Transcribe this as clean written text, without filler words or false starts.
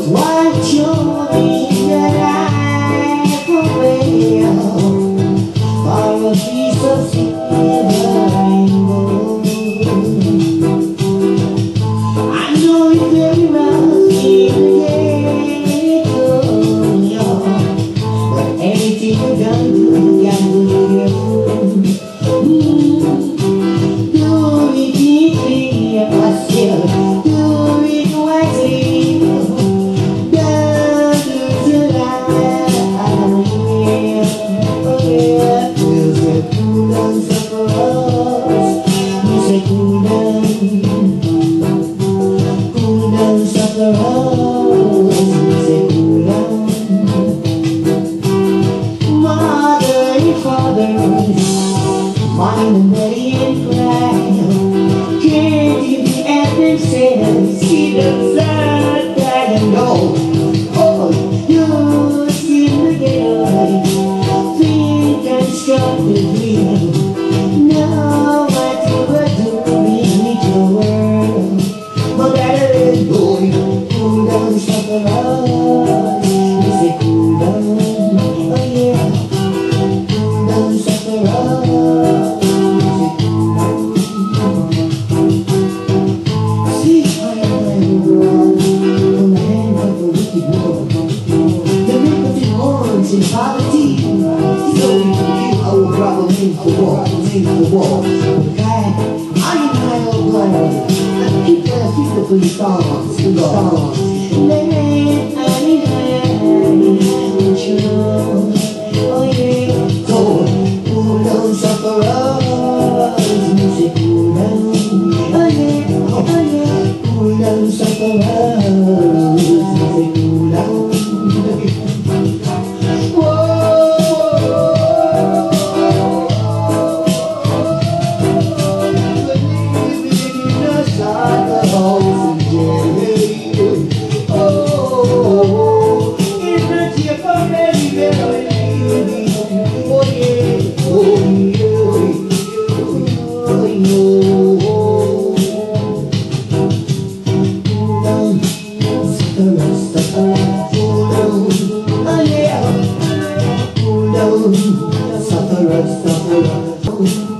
Why show me your life away for a piece of silver rainbow? I know it very much in the ghetto, but anything you done good, you can do it. Do it deeply, myself. Do it wisely. Mother and father, mine and Betty and cry. Can't even at themselves see themselves that and go. Oh, you seem to get away. Think I'm struck with you. No, what you were doing with your world. But that is boy, cool down, suffer us. You say cool down, oh yeah. Cool down, suffer us. You say cool down. See, I am wrong from the hand of a wicked world. The nicotine horns in poverty. So we can give our brother name for war, okay? I am my old blood. Keep their feet for your stars, Let oh yeah. So, cool down, suffer us. Music, cool down. Oh yeah. Cool down, suffer us. Music, cool down. Suffer us.